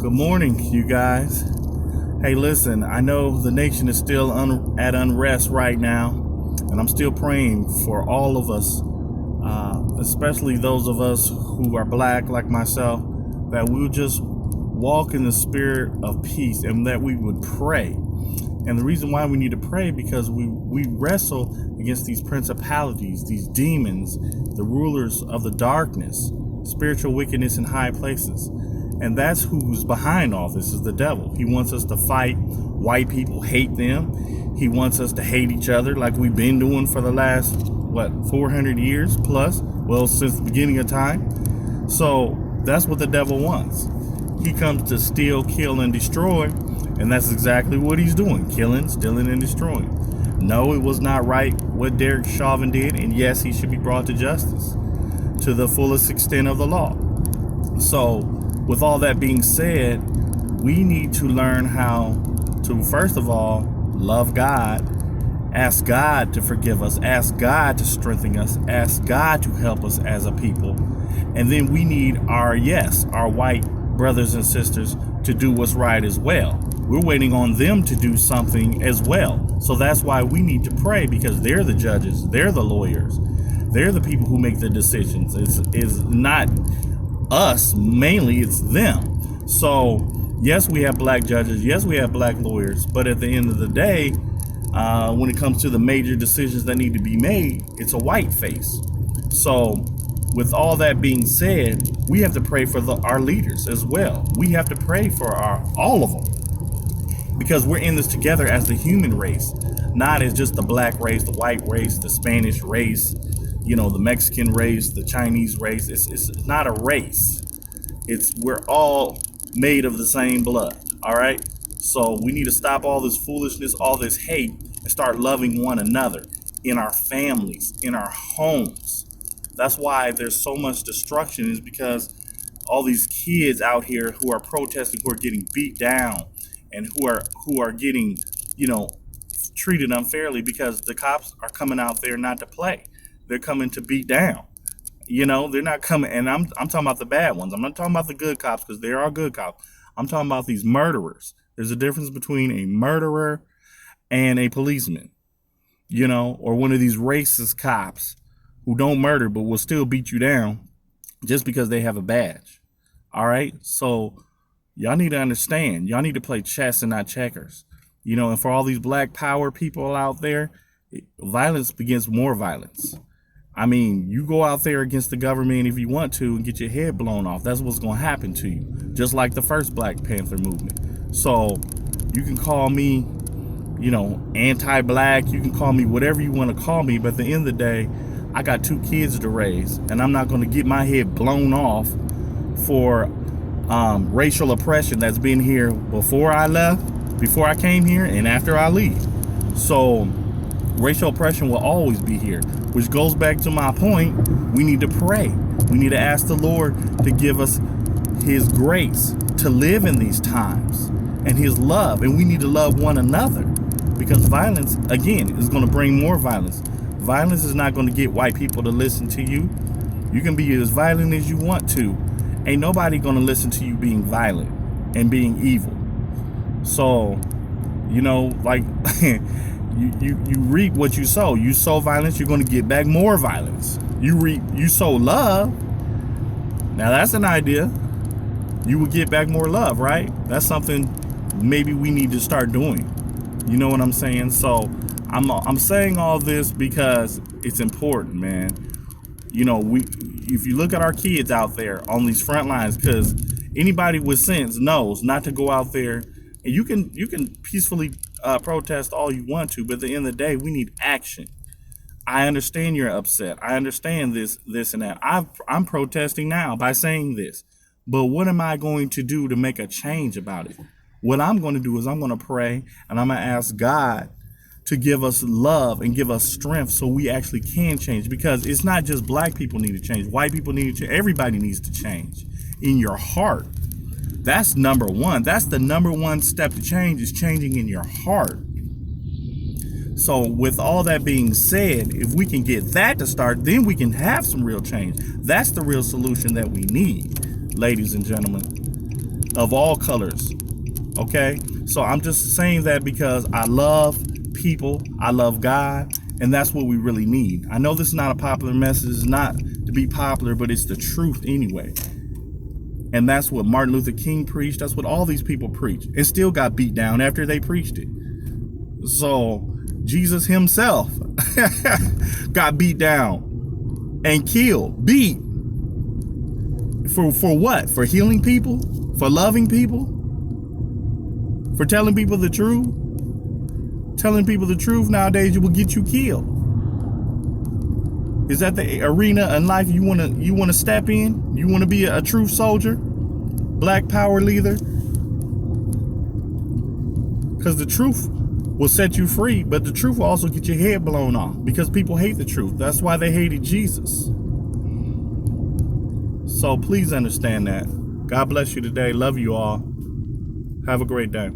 Good morning, you guys. Hey, listen, I know the nation is still at unrest right now, and I'm still praying for all of us, especially those of us who are black like myself, that we'll just walk in the spirit of peace and that we would pray. And the reason why we need to pray, because we wrestle against these principalities, these demons, the rulers of the darkness, spiritual wickedness in high places. And that's who's behind all this, is the devil. He wants us to fight white people, hate them. He wants us to hate each other like we've been doing for the last, 400 years plus? Well, since the beginning of time. So that's what the devil wants. He comes to steal, kill, and destroy. And that's exactly what he's doing. Killing, stealing, and destroying. No, it was not right what Derek Chauvin did. And yes, he should be brought to justice to the fullest extent of the law. So with all that being said, we need to learn how to, first of all, love God, ask God to forgive us, ask God to strengthen us, ask God to help us as a people. And then we need our white brothers and sisters to do what's right as well. We're waiting on them to do something as well. So that's why we need to pray, because they're the judges, they're the lawyers, they're the people who make the decisions. It's not us, mainly it's them. So yes, we have black judges, yes, we have black lawyers, but at the end of the day, when it comes to the major decisions that need to be made, it's a white face. So with all that being said, we have to pray for our leaders as well. We have to pray for all of them, because we're in this together as the human race, not as just the black race, the white race, the Spanish race, the Mexican race, the Chinese race. It's not a race. We're all made of the same blood. All right. So we need to stop all this foolishness, all this hate, and start loving one another in our families, in our homes. That's why there's so much destruction, is because all these kids out here who are protesting, who are getting beat down, and who are getting, treated unfairly, because the cops are coming out there not to play. They're coming to beat down. They're not coming, and I'm talking about the bad ones. I'm not talking about the good cops, because there are good cops. I'm talking about these murderers. There's a difference between a murderer and a policeman, or one of these racist cops who don't murder but will still beat you down just because they have a badge. All right? So y'all need to understand. Y'all need to play chess and not checkers. And for all these black power people out there, violence begets more violence. I mean, you go out there against the government if you want to and get your head blown off. That's what's going to happen to you, just like the first Black Panther movement. So you can call me, anti-black. You can call me whatever you want to call me. But at the end of the day, I got 2 kids to raise, and I'm not going to get my head blown off for racial oppression that's been here before I came here, and after I leave. So racial oppression will always be here, which goes back to my point. We need to pray. We need to ask the Lord to give us his grace to live in these times, and his love. And we need to love one another, because violence, again, is going to bring more violence. Violence is not going to get white people to listen to you. You can be as violent as you want to. Ain't nobody going to listen to you being violent and being evil. So, like you reap what you sow. You sow violence, you're going to get back more violence. You sow love. Now that's an idea. You will get back more love, right? That's something maybe we need to start doing. You know what I'm saying? So I'm saying all this because it's important, man. If you look at our kids out there on these front lines, because anybody with sense knows not to go out there. And you can peacefully protest all you want to, but at the end of the day, we need action. I understand you're upset. I understand this and that. I'm protesting now by saying this, but what am I going to do to make a change about it? What I'm going to do is I'm going to pray, and I'm going to ask God to give us love and give us strength so we actually can change, because it's not just black people need to change. White people need to change. Everybody needs to change in your heart. That's number one. That's the number one step to change, is changing in your heart. So with all that being said, if we can get that to start, then we can have some real change. That's the real solution that we need, ladies and gentlemen. of all colors. Okay, so I'm just saying that because I love people, I love God, and that's what we really need. I know this is not a popular message, it's not to be popular, but it's the truth anyway. And that's what Martin Luther King preached. That's what all these people preach, and still got beat down after they preached it. So Jesus himself got beat down and killed, beat. For what? For healing people? For loving people? For telling people the truth? Telling people the truth nowadays will get you killed. Is that the arena in life you wanna step in? You wanna be a true soldier? Black power leader? Because the truth will set you free, but the truth will also get your head blown off because people hate the truth. That's why they hated Jesus. So please understand that. God bless you today. Love you all. Have a great day.